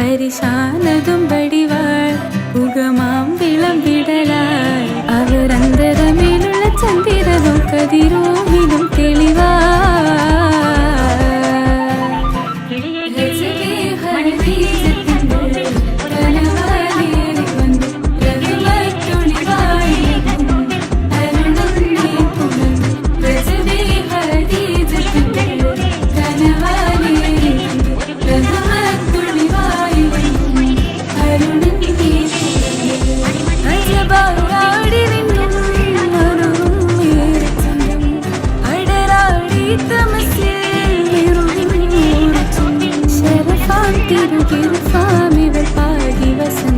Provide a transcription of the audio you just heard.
പരിശാനതും വടിവാൾ ഉഗമാം വിളംവിടലാൽ അവരന്തരമേലുള്ള ചന്ദ്രനും കതിരോഹിലും തെളിവാ Give a farm, even 5 years.